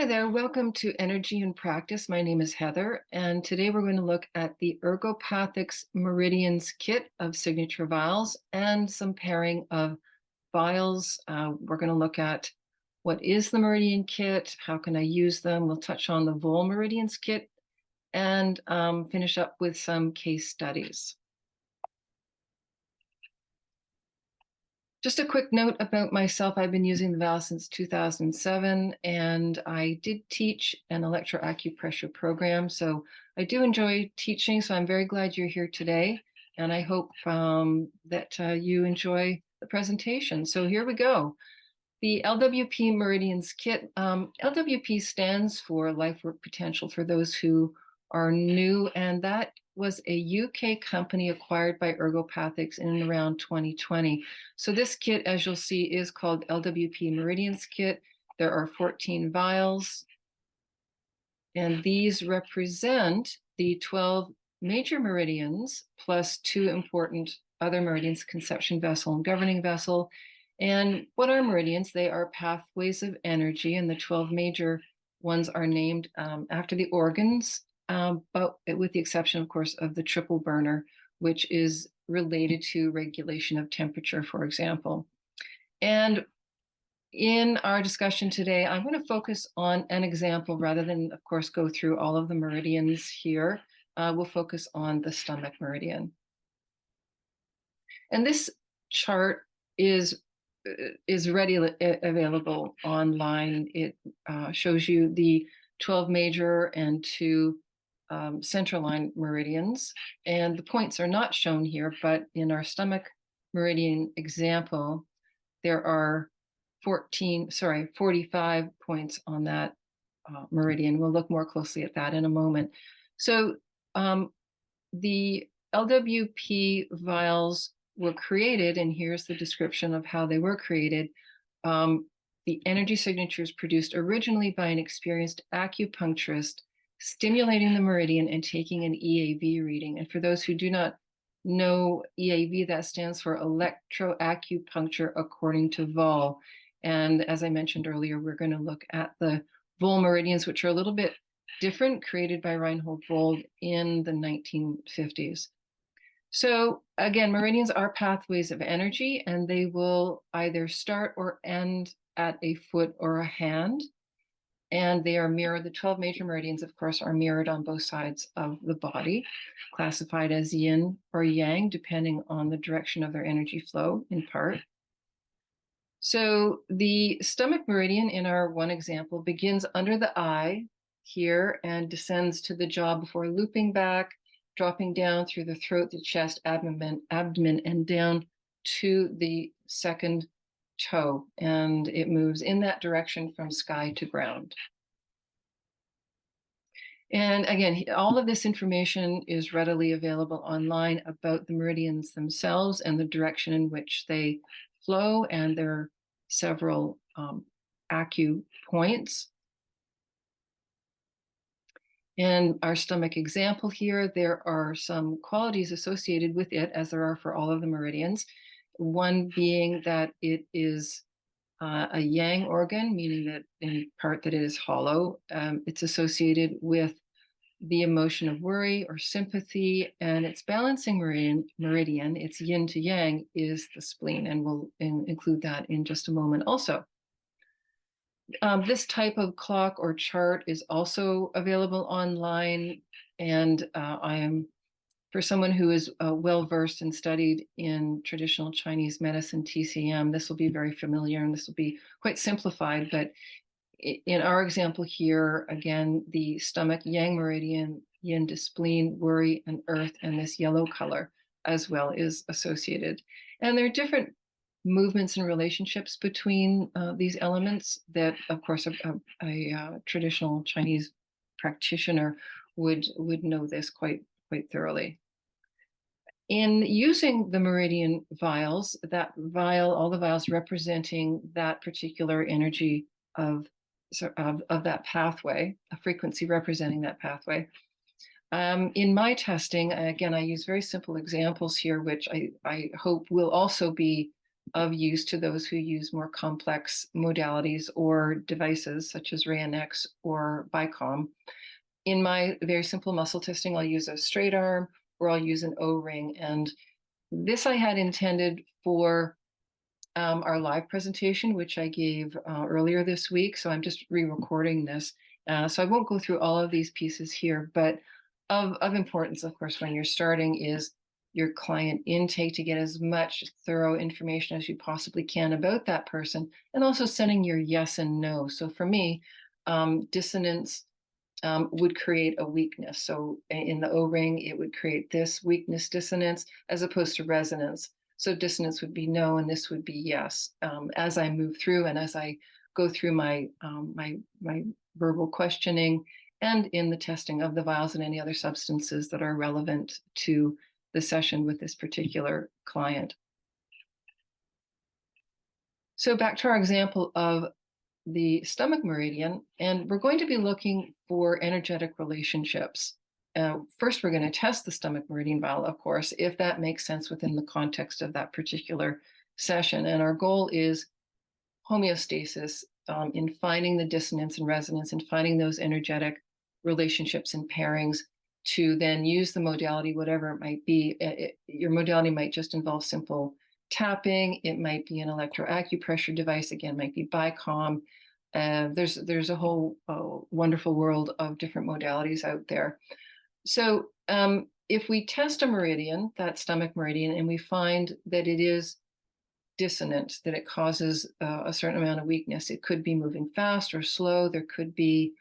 Hi there, welcome to Energy in Practice. My name is Heather, and today we're going to look at the Ergopathics Meridians kit of signature vials and some pairing of vials. We're going to look at what is the Meridian kit, how can I use them. We'll touch on the Vol Meridians kit and finish up with some case studies. Just a quick note about myself. I've been using the Vials since 2007, and I did teach an electroacupressure program. So I do enjoy teaching, so I'm very glad you're here today. And I hope that you enjoy the presentation. So here we go. The LWP Meridians kit. LWP stands for Life Work Potential for those who are new, and that was a UK company acquired by Ergopathics in around 2020. So this kit, as you'll see, is called LWP Meridians kit. There are 14 vials, and these represent the 12 major meridians plus two important other meridians, conception vessel and governing vessel. And what are meridians? They are pathways of energy, and the 12 major ones are named after the organs, but with the exception, of course, of the triple burner, which is related to regulation of temperature, for example. And in our discussion today, I'm going to focus on an example rather than, of course, go through all of the meridians here. We'll focus on the stomach meridian. And this chart is readily available online. It shows you the 12 major and two central line meridians. And the points are not shown here, but in our stomach meridian example, there are 45 points on that meridian. We'll look more closely at that in a moment. So the LWP vials were created, and here's the description of how they were created. The energy signatures produced originally by an experienced acupuncturist stimulating the meridian and taking an EAV reading. And for those who do not know EAV, that stands for electroacupuncture according to Vol. And as I mentioned earlier, we're going to look at the Vol meridians, which are a little bit different, created by Reinhold Vold in the 1950s. So again, meridians are pathways of energy, and they will either start or end at a foot or a hand. And they are mirrored. The 12 major meridians, of course, are mirrored on both sides of the body, classified as yin or yang, depending on the direction of their energy flow, in part. So the stomach meridian in our one example begins under the eye here and descends to the jaw before looping back, dropping down through the throat, the chest, abdomen, and down to the second toe. And it moves in that direction from sky to ground. And again, all of this information is readily available online about the meridians themselves and the direction in which they flow, and there are several acupoints. In our stomach example here, there are some qualities associated with it, as there are for all of the meridians. One being that it is a yang organ, meaning that in part that it is hollow. It's associated with the emotion of worry or sympathy, and its balancing meridian, its yin to yang, is the spleen, and we'll include that in just a moment also. This type of clock or chart is also available online, and I am, for someone who is well-versed and studied in traditional Chinese medicine, TCM, this will be very familiar, and this will be quite simplified, but in our example here, again, the stomach yang meridian, yin to spleen, worry, and earth, and this yellow color as well is associated. And there are different movements and relationships between these elements that, of course, a traditional Chinese practitioner would know this quite thoroughly. In using the meridian vials, that vial, all the vials representing that particular energy of that pathway, a frequency representing that pathway. In my testing, again, I use very simple examples here, which I hope will also be of use to those who use more complex modalities or devices such as RayNX or BICOM. In my very simple muscle testing, I'll use a straight arm or I'll use an O-ring. And this I had intended for our live presentation, which I gave earlier this week. So I'm just re-recording this. So I won't go through all of these pieces here, but of importance, of course, when you're starting is your client intake, to get as much thorough information as you possibly can about that person, and also sending your yes and no. So for me, dissonance would create a weakness. So in the O-ring, it would create this weakness dissonance as opposed to resonance. So dissonance would be no, and this would be yes. As I move through and as I go through my verbal questioning and in the testing of the vials and any other substances that are relevant to the session with this particular client. So back to our example of the stomach meridian, and we're going to be looking for energetic relationships. First, we're going to test the stomach meridian vial, of course, if that makes sense within the context of that particular session. And our goal is homeostasis in finding the dissonance and resonance and finding those energetic relationships and pairings to then use the modality, whatever it might be. Your modality might just involve simple tapping. It might be an electroacupressure device. Again, might be BICOM. There's a whole wonderful world of different modalities out there. So if we test a meridian, that stomach meridian, and we find that it is dissonant, that it causes a certain amount of weakness, it could be moving fast or slow. There could be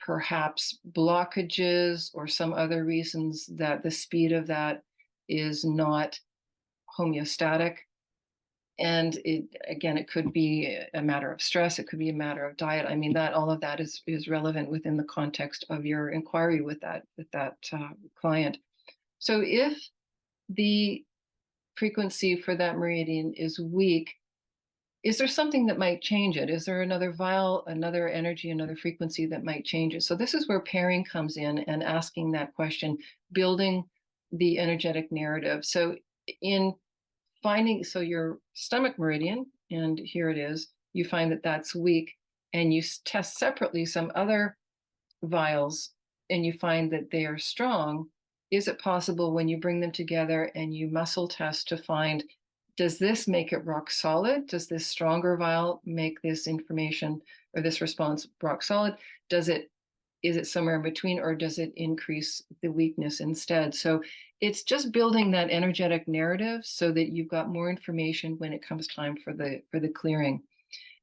perhaps blockages or some other reasons that the speed of that is not homeostatic. And it could be a matter of stress. It could be a matter of diet. I mean, all of that is relevant within the context of your inquiry with that client. So if the frequency for that meridian is weak, is there something that might change it? Is there another vial, another energy, another frequency that might change it? So this is where pairing comes in and asking that question, building the energetic narrative. So in finding, so your stomach meridian, and here it is, you find that that's weak, and you test separately some other vials, and you find that they are strong. Is it possible when you bring them together and you muscle test to find, does this make it rock solid? Does this stronger vial make this information or this response rock solid? Is it somewhere in between, or does it increase the weakness instead? So it's just building that energetic narrative so that you've got more information when it comes time for the clearing.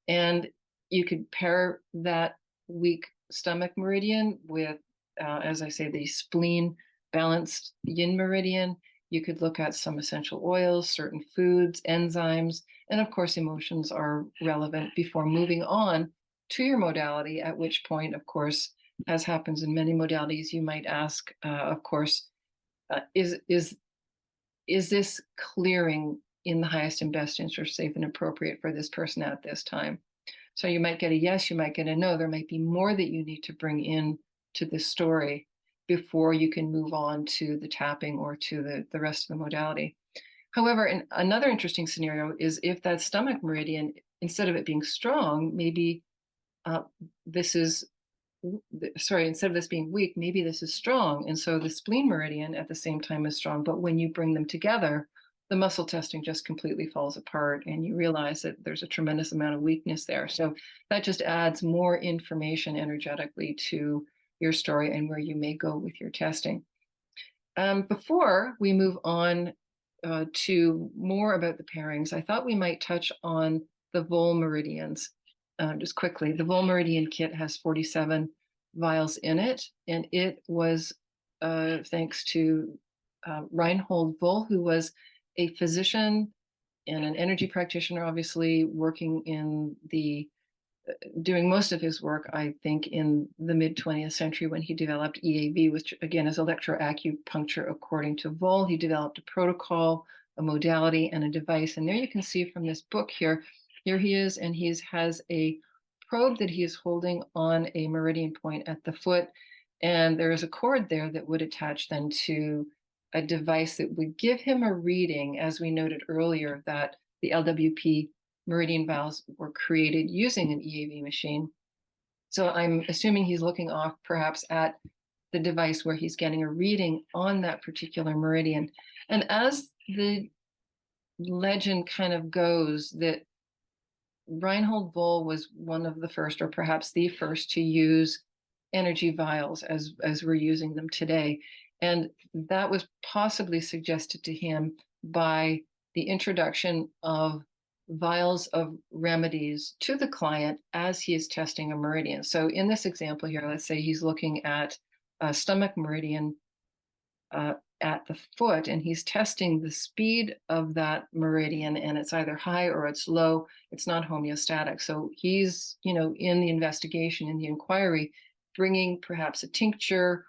And you could pair that weak stomach meridian with, as I say, the spleen balanced yin meridian. You could look at some essential oils, certain foods, enzymes, and of course, emotions are relevant before moving on to your modality, at which point, of course, as happens in many modalities, you might ask, of course, is this clearing in the highest and best interest, safe and appropriate for this person at this time? So you might get a yes, you might get a no. There might be more that you need to bring in to the story before you can move on to the tapping or to the rest of the modality. However, another interesting scenario is if that stomach meridian, instead of it being strong, maybe instead of this being weak, maybe this is strong. And so the spleen meridian at the same time is strong. But when you bring them together, the muscle testing just completely falls apart, and you realize that there's a tremendous amount of weakness there. So that just adds more information energetically to your story and where you may go with your testing. Before we move on to more about the pairings, I thought we might touch on the Vol meridians just quickly. The Vol meridian kit has 47 vials in it, and it was thanks to Reinhold Vol, who was a physician and an energy practitioner, obviously working in doing most of his work, I think, in the mid-20th century when he developed EAV, which again is electroacupuncture according to Vol. He developed a protocol, a modality, and a device. And there you can see from this book here he is, and he has a probe that he is holding on a meridian point at the foot. And there is a cord there that would attach then to a device that would give him a reading, as we noted earlier, that the LWP Meridian Vials were created using an EAV machine. So I'm assuming he's looking off perhaps at the device where he's getting a reading on that particular meridian. And as the legend kind of goes, that Reinhold Wohl was one of the first, or perhaps the first, to use energy vials as we're using them today. And that was possibly suggested to him by the introduction of vials of remedies to the client as he is testing a meridian. So in this example here, let's say he's looking at a stomach meridian at the foot, and he's testing the speed of that meridian, and it's either high or it's low. It's not homeostatic. So he's, in the investigation, in the inquiry, bringing perhaps a tincture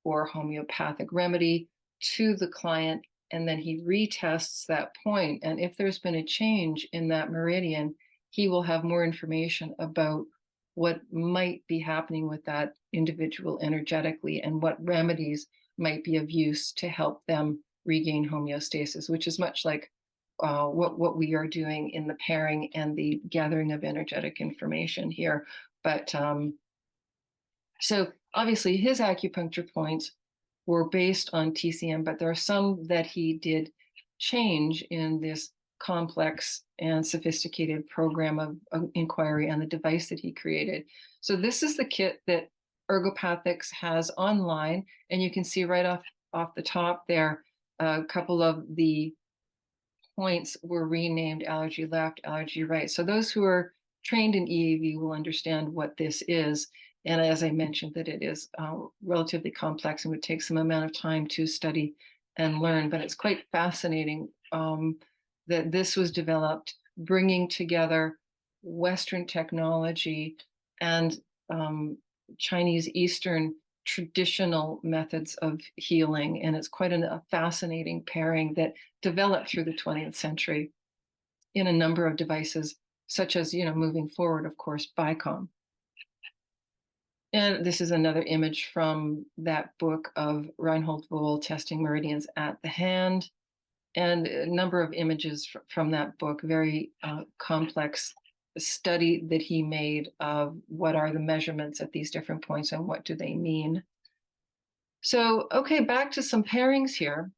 or homeopathic remedy to the client, and then he retests that point. And if there's been a change in that meridian, he will have more information about what might be happening with that individual energetically and what remedies might be of use to help them regain homeostasis, which is much like what we are doing in the pairing and the gathering of energetic information here. But so obviously his acupuncture points were based on TCM, but there are some that he did change in this complex and sophisticated program of inquiry and the device that he created. So this is the kit that Ergopathics has online, and you can see right off the top there, a couple of the points were renamed allergy left, allergy right. So those who are trained in EAV will understand what this is. And as I mentioned, that it is relatively complex and would take some amount of time to study and learn, but it's quite fascinating that this was developed bringing together Western technology and Chinese Eastern traditional methods of healing. And it's quite a fascinating pairing that developed through the 20th century in a number of devices, such as, moving forward, of course, BICOM. And this is another image from that book of Reinhold Wohl, Testing Meridians at the Hand, and a number of images from that book, very complex study that he made of what are the measurements at these different points and what do they mean. So, okay, back to some pairings here.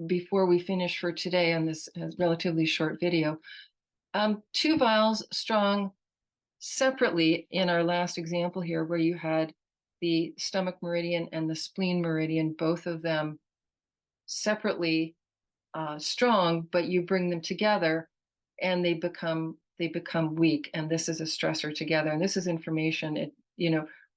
Before we finish for today on this relatively short video. 2 vials strong separately in our last example here, where you had the stomach meridian and the spleen meridian, both of them separately strong, but you bring them together and they become weak, and this is a stressor together. And this is information,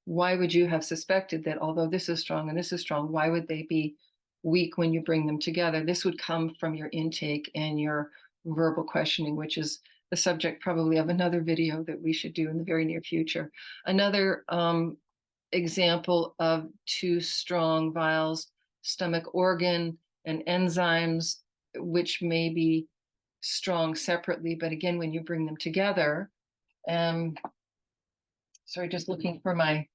why would you have suspected that although this is strong and this is strong, why would they be weak when you bring them together? This would come from your intake and your verbal questioning, which is the subject probably of another video that we should do in the very near future. Another example of 2 strong vials, stomach organ and enzymes, which may be strong separately, but again, when you bring them together, sorry, just looking for my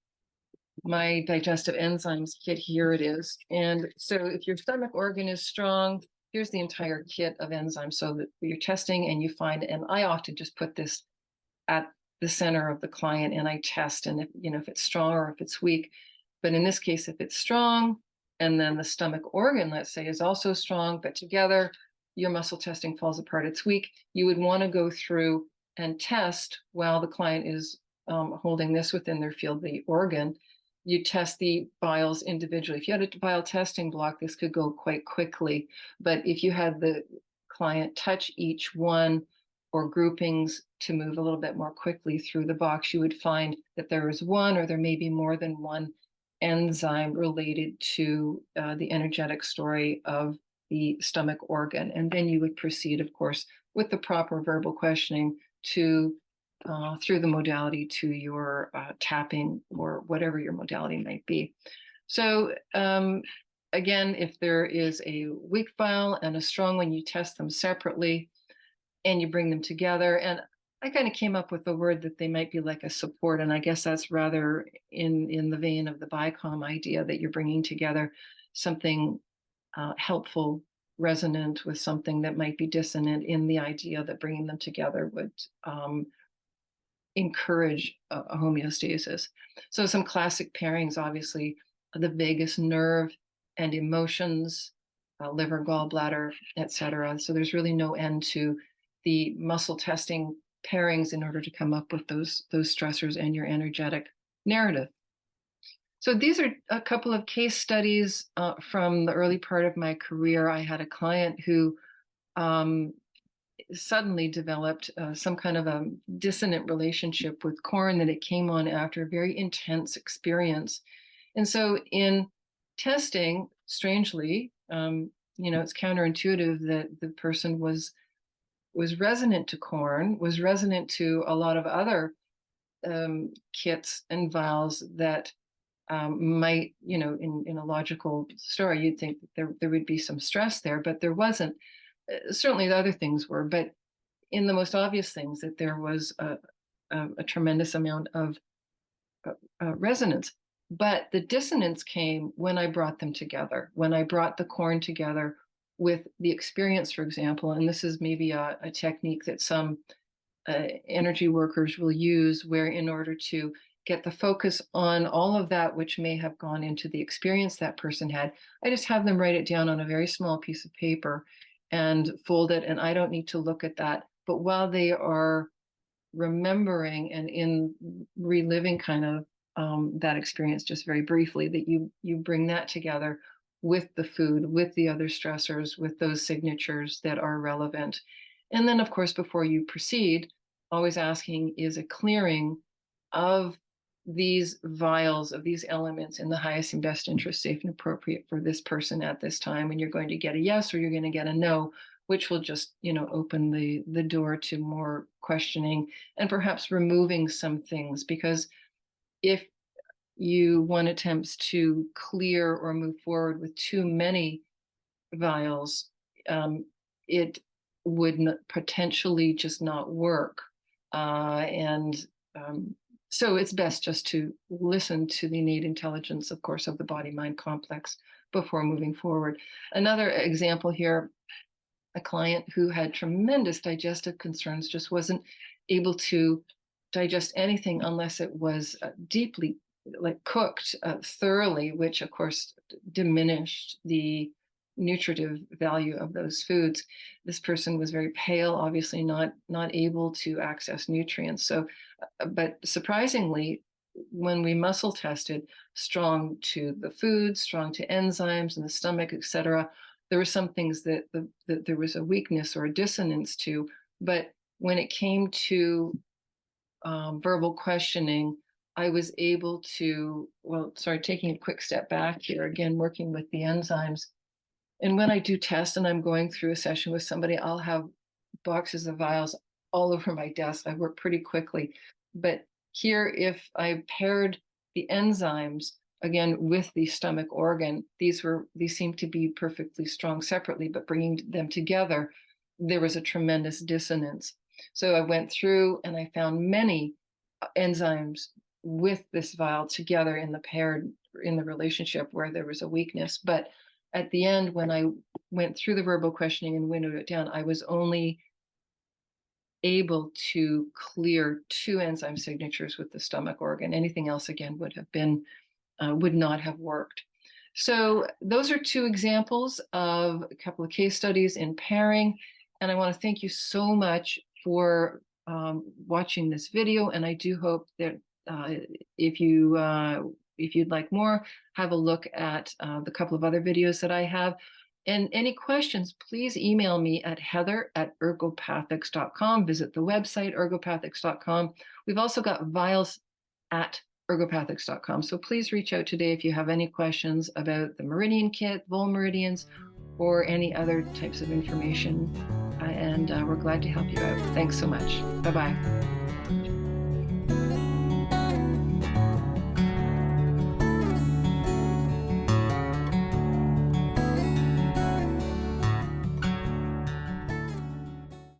digestive enzymes kit, here it is. And so if your stomach organ is strong, here's the entire kit of enzymes. So that you're testing and you find, and I often just put this at the center of the client and I test, and if it's strong or if it's weak. But in this case, if it's strong, and then the stomach organ, let's say, is also strong, but together your muscle testing falls apart, it's weak, you would want to go through and test while the client is holding this within their field, the organ. You test the vials individually. If you had a vial testing block, this could go quite quickly. But if you had the client touch each one or groupings to move a little bit more quickly through the box, you would find that there is one, or there may be more than one enzyme related to the energetic story of the stomach organ. And then you would proceed, of course, with the proper verbal questioning to through the modality to your tapping or whatever your modality might be. So again, if there is a weak vial and a strong one, you test them separately and you bring them together. And I kind of came up with the word that they might be like a support. And I guess that's rather in the vein of the BICOM idea, that you're bringing together something helpful resonant with something that might be dissonant, in the idea that bringing them together would encourage a homeostasis. So some classic pairings, obviously, the vagus nerve and emotions, liver, gallbladder, etc. So there's really no end to the muscle testing pairings in order to come up with those stressors and your energetic narrative. So these are a couple of case studies from the early part of my career. I had a client who suddenly developed some kind of a dissonant relationship with corn, that it came on after a very intense experience. And so in testing, strangely, it's counterintuitive that the person was resonant to corn, was resonant to a lot of other kits and vials that might, in a logical story, you'd think that there would be some stress there, but there wasn't. Certainly the other things were, but in the most obvious things, that there was a tremendous amount of resonance. But the dissonance came when I brought them together, when I brought the corn together with the experience, for example. And this is maybe a technique that some energy workers will use, where in order to get the focus on all of that which may have gone into the experience that person had, I just have them write it down on a very small piece of paper and fold it, and I don't need to look at that. But while they are remembering and in reliving kind of that experience just very briefly, that you bring that together with the food, with the other stressors, with those signatures that are relevant. And then, of course, before you proceed, always asking, is a clearing of these vials, of these elements, in the highest and best interest, safe and appropriate for this person at this time? And you're going to get a yes or you're going to get a no, which will just, open the door to more questioning and perhaps removing some things. Because if one attempts to clear or move forward with too many vials, it would potentially just not work. So it's best just to listen to the innate intelligence, of course, of the body-mind complex before moving forward. Another example here, a client who had tremendous digestive concerns, just wasn't able to digest anything unless it was deeply cooked thoroughly, which of course diminished the nutritive value of those foods. This person was very pale, obviously not able to access nutrients. So, but surprisingly, when we muscle tested, strong to the food, strong to enzymes in the stomach, etc., there were some things that there was a weakness or a dissonance to. But when it came to verbal questioning, I was able to, taking a quick step back here, again, working with the enzymes. And when I do test and I'm going through a session with somebody, I'll have boxes of vials all over my desk. I work pretty quickly. But here, if I paired the enzymes, again, with the stomach organ, these seemed to be perfectly strong separately, but bringing them together, there was a tremendous dissonance. So I went through and I found many enzymes with this vial together in the relationship where there was a weakness. But at the end, when I went through the verbal questioning and windowed it down, I was only able to clear 2 enzyme signatures with the stomach organ. Anything else, again, would not have worked. So those are 2 examples of a couple of case studies in pairing. And I want to thank you so much for watching this video. And I do hope that if you'd like more, have a look at the couple of other videos that I have. And any questions, please email me at heather@ergopathics.com. Visit the website, ergopathics.com. We've also got Vials at ergopathics.com. So please reach out today if you have any questions about the Meridian Kit, Vol Meridians, or any other types of information. And we're glad to help you out. Thanks so much. Bye-bye.